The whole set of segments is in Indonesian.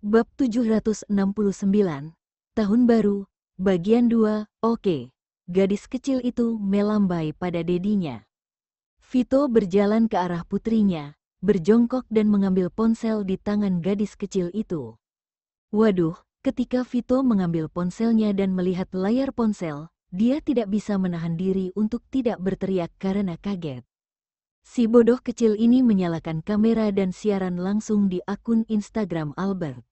Bab 769, Tahun Baru, Bagian 2, Oke. Gadis kecil itu melambai pada dedinya. Vito berjalan ke arah putrinya, berjongkok dan mengambil ponsel di tangan gadis kecil itu. Waduh, ketika Vito mengambil ponselnya dan melihat layar ponsel, dia tidak bisa menahan diri untuk tidak berteriak karena kaget. Si bodoh kecil ini menyalakan kamera dan siaran langsung di akun Instagram Albert.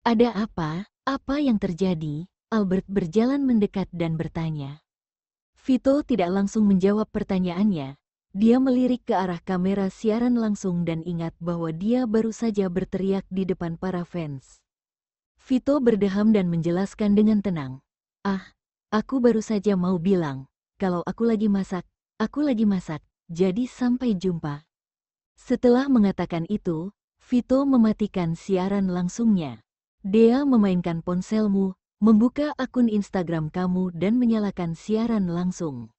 Ada apa? Apa yang terjadi? Albert berjalan mendekat dan bertanya. Vito tidak langsung menjawab pertanyaannya. Dia melirik ke arah kamera siaran langsung dan ingat bahwa dia baru saja berteriak di depan para fans. Vito berdeham dan menjelaskan dengan tenang. Aku baru saja mau bilang, kalau aku lagi masak, jadi sampai jumpa. Setelah mengatakan itu, Vito mematikan siaran langsungnya. Dia memainkan ponselmu, membuka akun Instagram kamu dan menyalakan siaran langsung.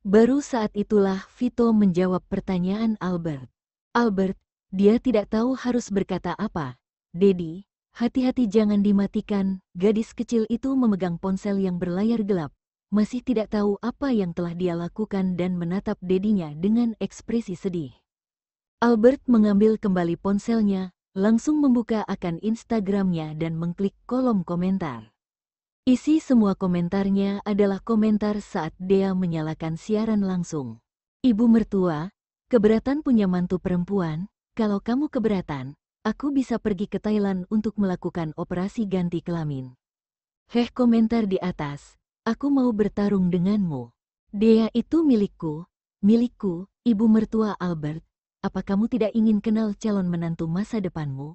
Baru saat itulah Vito menjawab pertanyaan Albert. Albert, dia tidak tahu harus berkata apa. Dedi, hati-hati jangan dimatikan. Gadis kecil itu memegang ponsel yang berlayar gelap. Masih tidak tahu apa yang telah dia lakukan dan menatap dedinya dengan ekspresi sedih. Albert mengambil kembali ponselnya, langsung membuka akun Instagramnya dan mengklik kolom komentar. Isi semua komentarnya adalah komentar saat dia menyalakan siaran langsung. Ibu mertua, keberatan punya mantu perempuan? Kalau kamu keberatan, aku bisa pergi ke Thailand untuk melakukan operasi ganti kelamin. Komentar di atas, aku mau bertarung denganmu. Dia itu milikku, ibu mertua Albert. Apa kamu tidak ingin kenal calon menantu masa depanmu?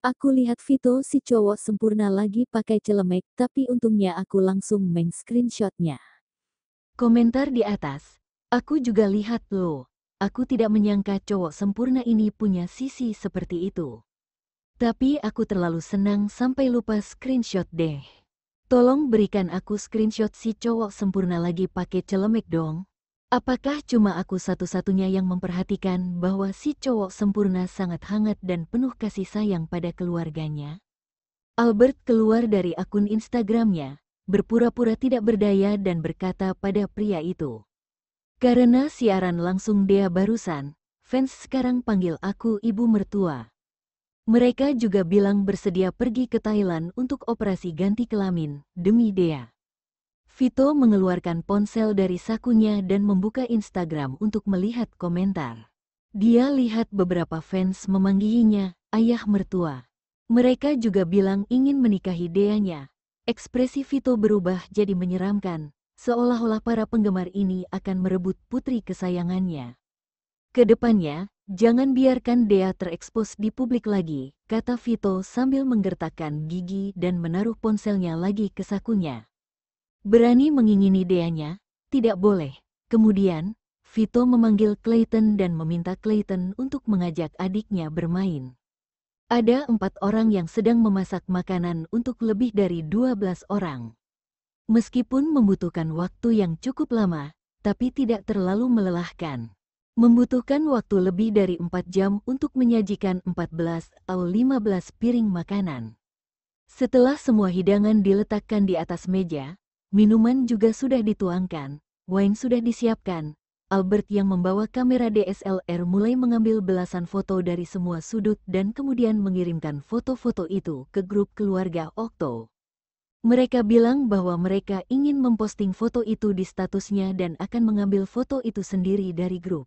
Aku lihat Vito si cowok sempurna lagi pakai celemek tapi untungnya aku langsung meng-screenshotnya. Komentar di atas, aku juga lihat loh. Aku tidak menyangka cowok sempurna ini punya sisi seperti itu. Tapi aku terlalu senang sampai lupa screenshot deh. Tolong berikan aku screenshot si cowok sempurna lagi pakai celemek dong. Apakah cuma aku satu-satunya yang memperhatikan bahwa si cowok sempurna sangat hangat dan penuh kasih sayang pada keluarganya? Albert keluar dari akun Instagramnya, berpura-pura tidak berdaya dan berkata pada pria itu. Karena siaran langsung dia barusan, fans sekarang panggil aku ibu mertua. Mereka juga bilang bersedia pergi ke Thailand untuk operasi ganti kelamin, demi Dea. Vito mengeluarkan ponsel dari sakunya dan membuka Instagram untuk melihat komentar. Dia lihat beberapa fans memangginya, ayah mertua. Mereka juga bilang ingin menikahi Deanya. Ekspresi Vito berubah jadi menyeramkan, seolah-olah para penggemar ini akan merebut putri kesayangannya. Kedepannya, jangan biarkan Dea terekspos di publik lagi, kata Vito sambil menggertakkan gigi dan menaruh ponselnya lagi ke sakunya. Berani mengingini Deanya? Tidak boleh. Kemudian, Vito memanggil Clayton dan meminta Clayton untuk mengajak adiknya bermain. Ada 4 orang yang sedang memasak makanan untuk lebih dari 12 orang. Meskipun membutuhkan waktu yang cukup lama, tapi tidak terlalu melelahkan. Membutuhkan waktu lebih dari 4 jam untuk menyajikan 14 atau 15 piring makanan. Setelah semua hidangan diletakkan di atas meja, minuman juga sudah dituangkan, wine sudah disiapkan. Albert yang membawa kamera DSLR mulai mengambil belasan foto dari semua sudut dan kemudian mengirimkan foto-foto itu ke grup keluarga Okto. Mereka bilang bahwa mereka ingin memposting foto itu di statusnya dan akan mengambil foto itu sendiri dari grup.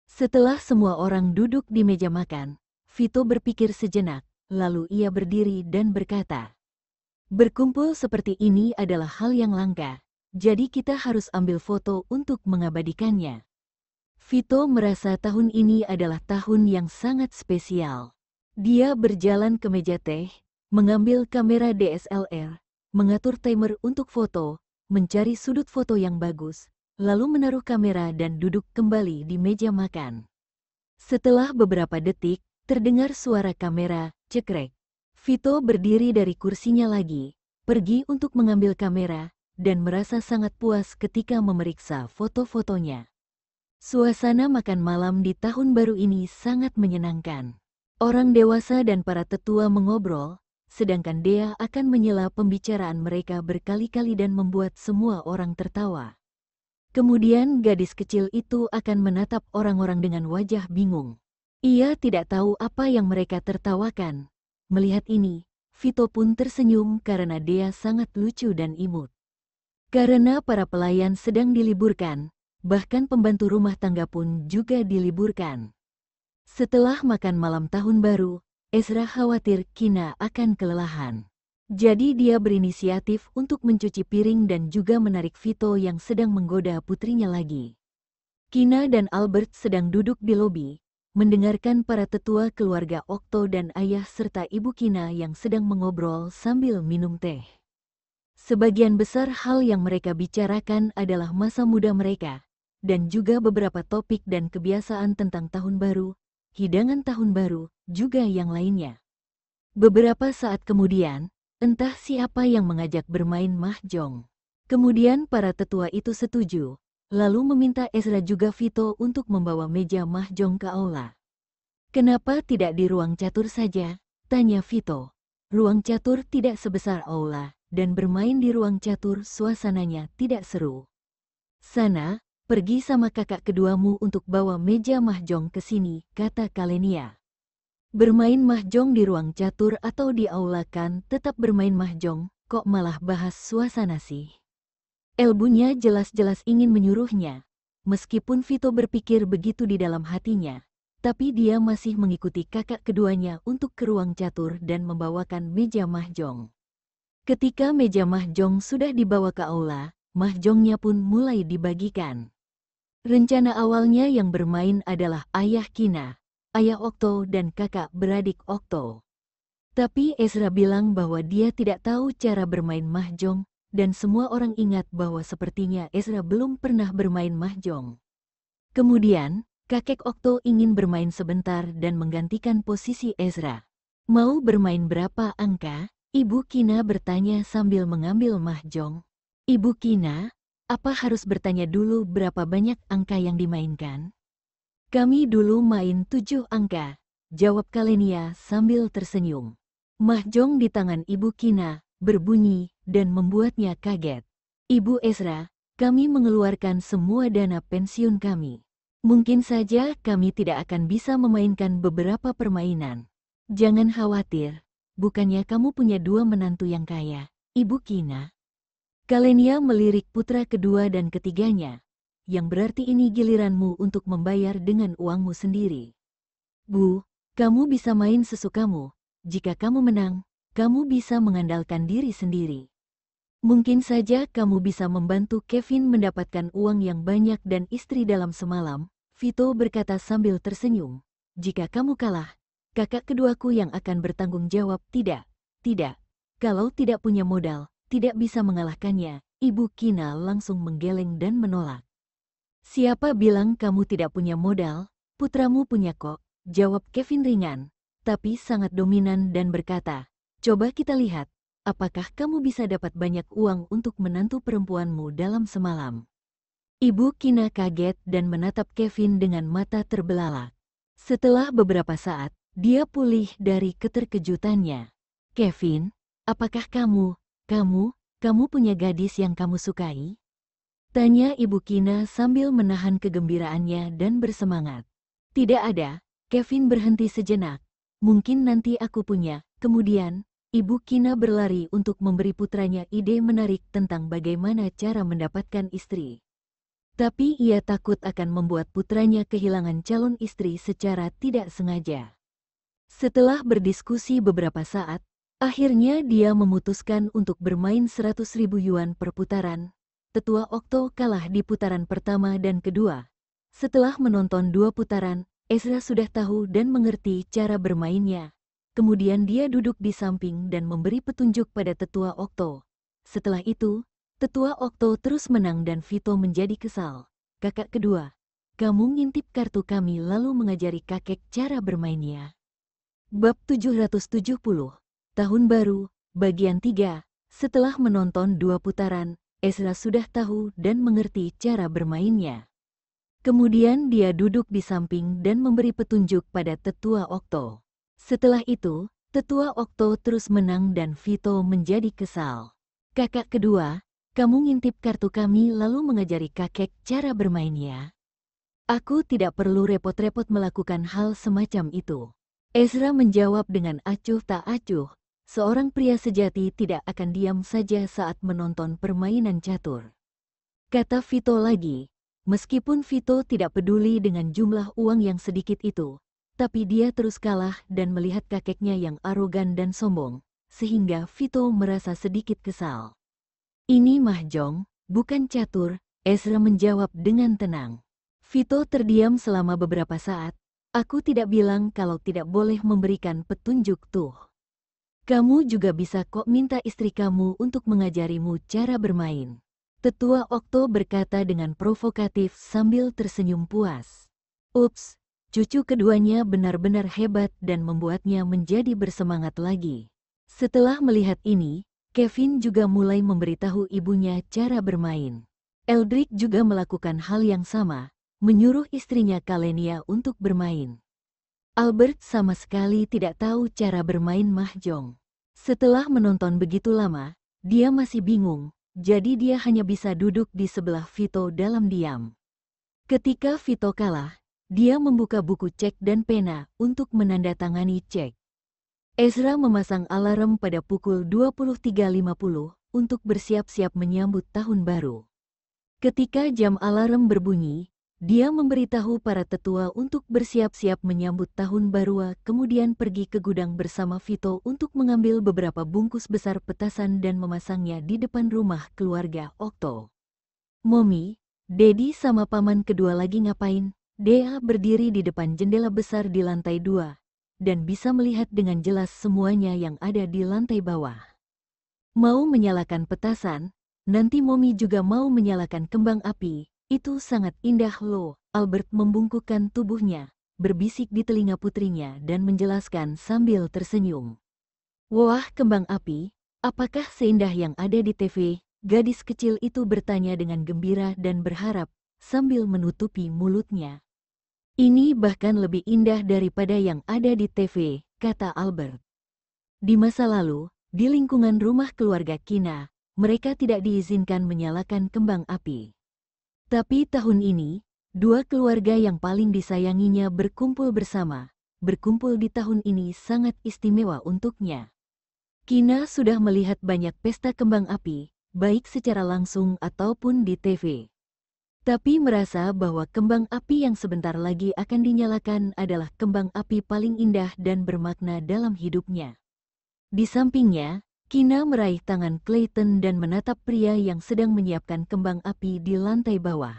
Setelah semua orang duduk di meja makan, Vito berpikir sejenak, lalu ia berdiri dan berkata, "Berkumpul seperti ini adalah hal yang langka, jadi kita harus ambil foto untuk mengabadikannya." Vito merasa tahun ini adalah tahun yang sangat spesial. Dia berjalan ke meja teh, mengambil kamera DSLR, mengatur timer untuk foto, mencari sudut foto yang bagus, lalu menaruh kamera dan duduk kembali di meja makan. Setelah beberapa detik, terdengar suara kamera, cekrek. Vito berdiri dari kursinya lagi, pergi untuk mengambil kamera, dan merasa sangat puas ketika memeriksa foto-fotonya. Suasana makan malam di tahun baru ini sangat menyenangkan. Orang dewasa dan para tetua mengobrol, sedangkan Dea akan menyela pembicaraan mereka berkali-kali dan membuat semua orang tertawa. Kemudian gadis kecil itu akan menatap orang-orang dengan wajah bingung. Ia tidak tahu apa yang mereka tertawakan. Melihat ini, Vito pun tersenyum karena Dea sangat lucu dan imut. Karena para pelayan sedang diliburkan, bahkan pembantu rumah tangga pun juga diliburkan. Setelah makan malam tahun baru, Ezra khawatir Kina akan kelelahan. Jadi dia berinisiatif untuk mencuci piring dan juga menarik Vito yang sedang menggoda putrinya lagi. Kina dan Albert sedang duduk di lobi, mendengarkan para tetua keluarga Okto dan ayah serta ibu Kina yang sedang mengobrol sambil minum teh. Sebagian besar hal yang mereka bicarakan adalah masa muda mereka, dan juga beberapa topik dan kebiasaan tentang tahun baru, hidangan tahun baru, juga yang lainnya. Beberapa saat kemudian, entah siapa yang mengajak bermain mahjong. Kemudian para tetua itu setuju, lalu meminta Ezra juga Vito untuk membawa meja mahjong ke aula. "Kenapa tidak di ruang catur saja?" tanya Vito. "Ruang catur tidak sebesar aula, dan bermain di ruang catur suasananya tidak seru. Sana, pergi sama kakak keduamu untuk bawa meja mahjong ke sini," kata Kalenia. "Bermain mahjong di ruang catur atau di aula kan tetap bermain mahjong, kok malah bahas suasana sih?" Elbunya jelas-jelas ingin menyuruhnya. Meskipun Vito berpikir begitu di dalam hatinya, tapi dia masih mengikuti kakak keduanya untuk ke ruang catur dan membawakan meja mahjong. Ketika meja mahjong sudah dibawa ke aula, mahjongnya pun mulai dibagikan. Rencana awalnya yang bermain adalah ayah Kina, ayah Okto dan kakak beradik Okto. Tapi Ezra bilang bahwa dia tidak tahu cara bermain mahjong, dan semua orang ingat bahwa sepertinya Ezra belum pernah bermain mahjong. Kemudian, kakek Okto ingin bermain sebentar dan menggantikan posisi Ezra. "Mau bermain berapa angka?" Ibu Kina bertanya sambil mengambil mahjong. "Ibu Kina, apa harus bertanya dulu berapa banyak angka yang dimainkan?" "Kami dulu main 7 angka," jawab Kalenia sambil tersenyum. Mahjong di tangan Ibu Kina berbunyi dan membuatnya kaget. "Ibu Ezra, kami mengeluarkan semua dana pensiun kami. Mungkin saja kami tidak akan bisa memainkan beberapa permainan." "Jangan khawatir, bukannya kamu punya 2 menantu yang kaya, Ibu Kina?" Kalenia melirik putra kedua dan ketiganya, "Yang berarti ini giliranmu untuk membayar dengan uangmu sendiri." "Bu, kamu bisa main sesukamu. Jika kamu menang, kamu bisa mengandalkan diri sendiri. Mungkin saja kamu bisa membantu Kevin mendapatkan uang yang banyak dan istri dalam semalam," Vito berkata sambil tersenyum. "Jika kamu kalah, kakak keduaku yang akan bertanggung jawab." "Tidak, tidak. Kalau tidak punya modal, tidak bisa mengalahkannya." Ibu Kina langsung menggeleng dan menolak. "Siapa bilang kamu tidak punya modal? Putramu punya kok," jawab Kevin ringan, tapi sangat dominan dan berkata, "Coba kita lihat, apakah kamu bisa dapat banyak uang untuk menantu perempuanmu dalam semalam." Ibu Kina kaget dan menatap Kevin dengan mata terbelalak. Setelah beberapa saat, dia pulih dari keterkejutannya. "Kevin, apakah kamu punya gadis yang kamu sukai?" tanya Ibu Kina sambil menahan kegembiraannya dan bersemangat. "Tidak ada." Kevin berhenti sejenak. "Mungkin nanti aku punya." Kemudian, Ibu Kina berlari untuk memberi putranya ide menarik tentang bagaimana cara mendapatkan istri. Tapi ia takut akan membuat putranya kehilangan calon istri secara tidak sengaja. Setelah berdiskusi beberapa saat, akhirnya dia memutuskan untuk bermain 100.000 yuan per putaran. Tetua Okto kalah di putaran pertama dan kedua. Setelah menonton 2 putaran, Ezra sudah tahu dan mengerti cara bermainnya. Kemudian dia duduk di samping dan memberi petunjuk pada Tetua Okto. Setelah itu, Tetua Okto terus menang dan Vito menjadi kesal. "Kakak kedua, kamu ngintip kartu kami lalu mengajari kakek cara bermainnya." Bab 770, Tahun Baru, Bagian 3. Setelah menonton 2 putaran, Ezra sudah tahu dan mengerti cara bermainnya. Kemudian dia duduk di samping dan memberi petunjuk pada Tetua Okto. Setelah itu, tetua Okto terus menang dan Vito menjadi kesal. Kakak kedua, kamu ngintip kartu kami lalu mengajari kakek cara bermain ya. Aku tidak perlu repot-repot melakukan hal semacam itu. Ezra menjawab dengan acuh tak acuh. Seorang pria sejati tidak akan diam saja saat menonton permainan catur. Kata Vito lagi, meskipun Vito tidak peduli dengan jumlah uang yang sedikit itu, tapi dia terus kalah dan melihat kakeknya yang arogan dan sombong, sehingga Vito merasa sedikit kesal. Ini mahjong, bukan catur, Ezra menjawab dengan tenang. Vito terdiam selama beberapa saat. Aku tidak bilang kalau tidak boleh memberikan petunjuk tuh. Kamu juga bisa kok minta istri kamu untuk mengajarimu cara bermain. Tetua Okto berkata dengan provokatif sambil tersenyum puas. Ups, cucu keduanya benar-benar hebat dan membuatnya menjadi bersemangat lagi. Setelah melihat ini, Kevin juga mulai memberitahu ibunya cara bermain. Eldrick juga melakukan hal yang sama, menyuruh istrinya Kalenia untuk bermain. Albert sama sekali tidak tahu cara bermain mahjong. Setelah menonton begitu lama, dia masih bingung, jadi dia hanya bisa duduk di sebelah Vito dalam diam. Ketika Vito kalah, dia membuka buku cek dan pena untuk menandatangani cek. Ezra memasang alarm pada pukul 23.50 untuk bersiap-siap menyambut tahun baru. Ketika jam alarm berbunyi, dia memberitahu para tetua untuk bersiap-siap menyambut tahun baru, kemudian pergi ke gudang bersama Vito untuk mengambil beberapa bungkus besar petasan dan memasangnya di depan rumah keluarga Okto. Mommy, Daddy sama paman kedua lagi ngapain? Dea berdiri di depan jendela besar di lantai 2, dan bisa melihat dengan jelas semuanya yang ada di lantai bawah. Mau menyalakan petasan, nanti Mommy juga mau menyalakan kembang api. Itu sangat indah loh, Albert membungkukkan tubuhnya, berbisik di telinga putrinya dan menjelaskan sambil tersenyum. Wah, kembang api, apakah seindah yang ada di TV? Gadis kecil itu bertanya dengan gembira dan berharap, sambil menutupi mulutnya. Ini bahkan lebih indah daripada yang ada di TV, kata Albert. Di masa lalu, di lingkungan rumah keluarga Kina, mereka tidak diizinkan menyalakan kembang api. Tapi tahun ini, dua keluarga yang paling disayanginya berkumpul bersama. Berkumpul di tahun ini sangat istimewa untuknya. Kina sudah melihat banyak pesta kembang api, baik secara langsung ataupun di TV. Tapi merasa bahwa kembang api yang sebentar lagi akan dinyalakan adalah kembang api paling indah dan bermakna dalam hidupnya. Di sampingnya, Kina meraih tangan Clayton dan menatap pria yang sedang menyiapkan kembang api di lantai bawah.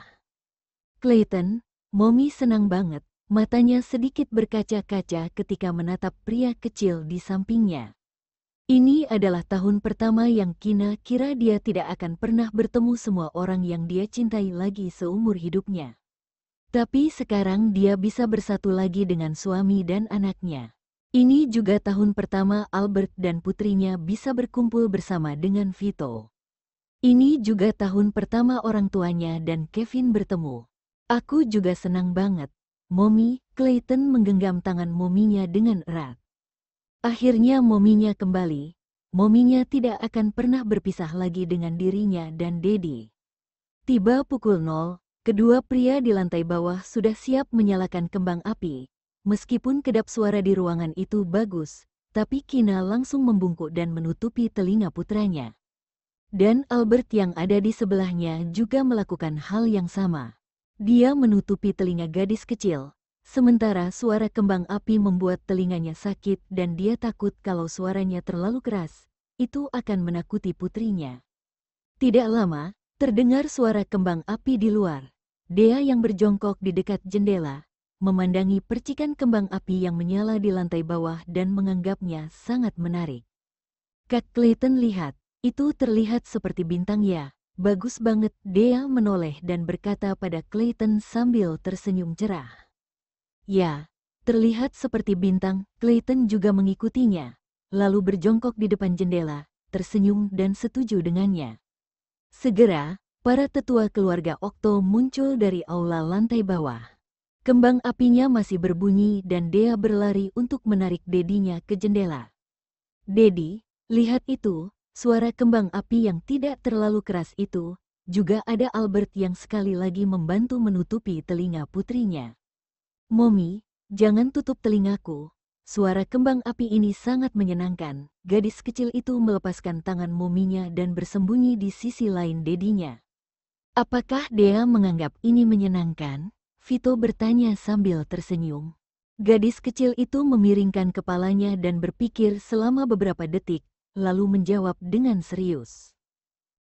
Clayton, Mommy senang banget, matanya sedikit berkaca-kaca ketika menatap pria kecil di sampingnya. Ini adalah tahun pertama yang Kina kira dia tidak akan pernah bertemu semua orang yang dia cintai lagi seumur hidupnya. Tapi sekarang dia bisa bersatu lagi dengan suami dan anaknya. Ini juga tahun pertama Albert dan putrinya bisa berkumpul bersama dengan Vito. Ini juga tahun pertama orang tuanya dan Kevin bertemu. Aku juga senang banget. Mommy, Clayton menggenggam tangan mominya dengan erat. Akhirnya mominya kembali. Mominya tidak akan pernah berpisah lagi dengan dirinya dan Daddy. Tiba pukul 0, kedua pria di lantai bawah sudah siap menyalakan kembang api. Meskipun kedap suara di ruangan itu bagus, tapi Kina langsung membungkuk dan menutupi telinga putranya. Dan Albert yang ada di sebelahnya juga melakukan hal yang sama. Dia menutupi telinga gadis kecil, sementara suara kembang api membuat telinganya sakit dan dia takut kalau suaranya terlalu keras, itu akan menakuti putrinya. Tidak lama, terdengar suara kembang api di luar. Dea yang berjongkok di dekat jendela, memandangi percikan kembang api yang menyala di lantai bawah dan menganggapnya sangat menarik. Kak Clayton lihat, itu terlihat seperti bintang ya, bagus banget. Dea menoleh dan berkata pada Clayton sambil tersenyum cerah. Ya, terlihat seperti bintang. Clayton juga mengikutinya, lalu berjongkok di depan jendela, tersenyum dan setuju dengannya. Segera, para tetua keluarga Okto muncul dari aula lantai bawah. Kembang apinya masih berbunyi dan Dea berlari untuk menarik dedinya ke jendela. "Dedi, lihat itu," suara kembang api yang tidak terlalu keras itu. Juga ada Albert yang sekali lagi membantu menutupi telinga putrinya. "Mommy, jangan tutup telingaku." Suara kembang api ini sangat menyenangkan. Gadis kecil itu melepaskan tangan mominya dan bersembunyi di sisi lain dedinya. "Apakah Dea menganggap ini menyenangkan?" Vito bertanya sambil tersenyum. Gadis kecil itu memiringkan kepalanya dan berpikir selama beberapa detik, lalu menjawab dengan serius.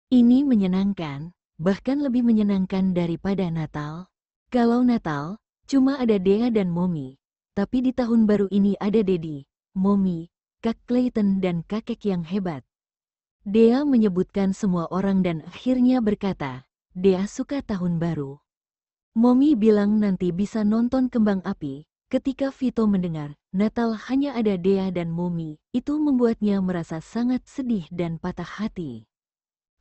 "Ini menyenangkan, bahkan lebih menyenangkan daripada Natal. Kalau Natal, cuma ada Dea dan Mommy. Tapi di tahun baru ini ada Dedi, Mommy, Kak Clayton dan kakek yang hebat." Dea menyebutkan semua orang dan akhirnya berkata, "Dea suka tahun baru." Mommy bilang nanti bisa nonton kembang api. Ketika Vito mendengar Natal hanya ada Dea dan Mommy, itu membuatnya merasa sangat sedih dan patah hati.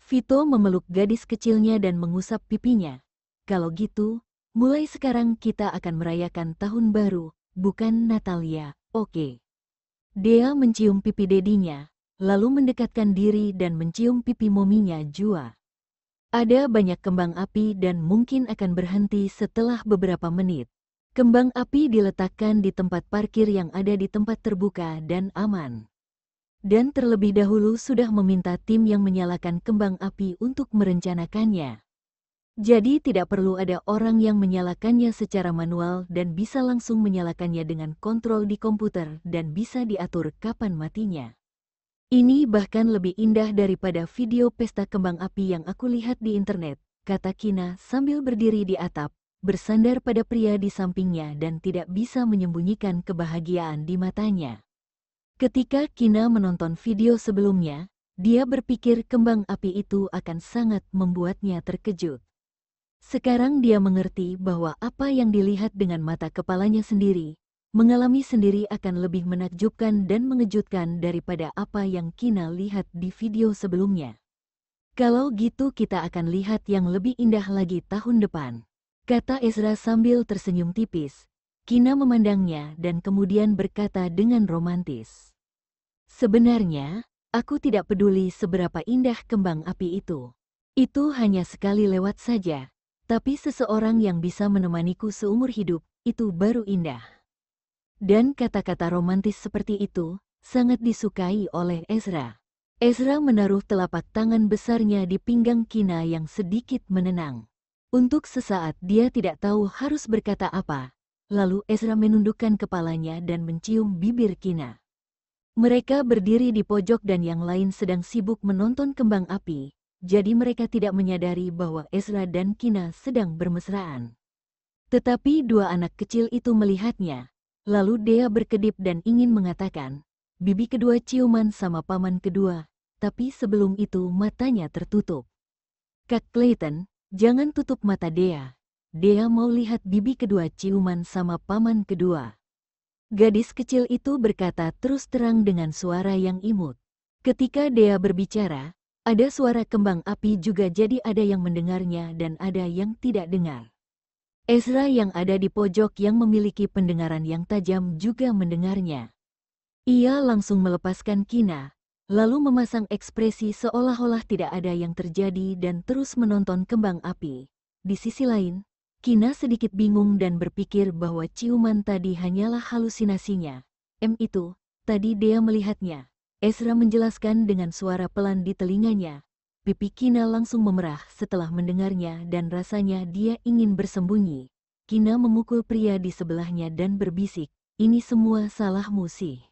Vito memeluk gadis kecilnya dan mengusap pipinya. "Kalau gitu, mulai sekarang kita akan merayakan tahun baru, bukan Natal ya, oke?" Dea mencium pipi dedinya, lalu mendekatkan diri dan mencium pipi mominya juga. Ada banyak kembang api dan mungkin akan berhenti setelah beberapa menit. Kembang api diletakkan di tempat parkir yang ada di tempat terbuka dan aman. Dan terlebih dahulu sudah meminta tim yang menyalakan kembang api untuk merencanakannya. Jadi tidak perlu ada orang yang menyalakannya secara manual dan bisa langsung menyalakannya dengan kontrol di komputer dan bisa diatur kapan matinya. "Ini bahkan lebih indah daripada video pesta kembang api yang aku lihat di internet," kata Kina sambil berdiri di atap, bersandar pada pria di sampingnya dan tidak bisa menyembunyikan kebahagiaan di matanya. Ketika Kina menonton video sebelumnya, dia berpikir kembang api itu akan sangat membuatnya terkejut. Sekarang dia mengerti bahwa apa yang dilihat dengan mata kepalanya sendiri, mengalami sendiri akan lebih menakjubkan dan mengejutkan daripada apa yang Kina lihat di video sebelumnya. "Kalau gitu kita akan lihat yang lebih indah lagi tahun depan," kata Ezra sambil tersenyum tipis. Kina memandangnya dan kemudian berkata dengan romantis, "Sebenarnya, aku tidak peduli seberapa indah kembang api itu. Itu hanya sekali lewat saja. Tapi seseorang yang bisa menemaniku seumur hidup, itu baru indah." Dan kata-kata romantis seperti itu sangat disukai oleh Ezra. Ezra menaruh telapak tangan besarnya di pinggang Kina yang sedikit menenang. Untuk sesaat dia tidak tahu harus berkata apa. Lalu Ezra menundukkan kepalanya dan mencium bibir Kina. Mereka berdiri di pojok dan yang lain sedang sibuk menonton kembang api. Jadi mereka tidak menyadari bahwa Ezra dan Kina sedang bermesraan. Tetapi dua anak kecil itu melihatnya. Lalu Dea berkedip dan ingin mengatakan, "Bibi kedua ciuman sama paman kedua." Tapi sebelum itu matanya tertutup. "Kak Clayton, jangan tutup mata Dea. Dea mau lihat bibi kedua ciuman sama paman kedua." Gadis kecil itu berkata terus terang dengan suara yang imut. Ketika Dea berbicara, ada suara kembang api juga, jadi ada yang mendengarnya dan ada yang tidak dengar. Ezra yang ada di pojok yang memiliki pendengaran yang tajam juga mendengarnya. Ia langsung melepaskan Kina, lalu memasang ekspresi seolah-olah tidak ada yang terjadi dan terus menonton kembang api. Di sisi lain, Kina sedikit bingung dan berpikir bahwa ciuman tadi hanyalah halusinasinya. Itu, tadi Dea melihatnya. Ezra menjelaskan dengan suara pelan di telinganya. Pipi Kina langsung memerah setelah mendengarnya dan rasanya dia ingin bersembunyi. Kina memukul pria di sebelahnya dan berbisik, "Ini semua salahmu sih."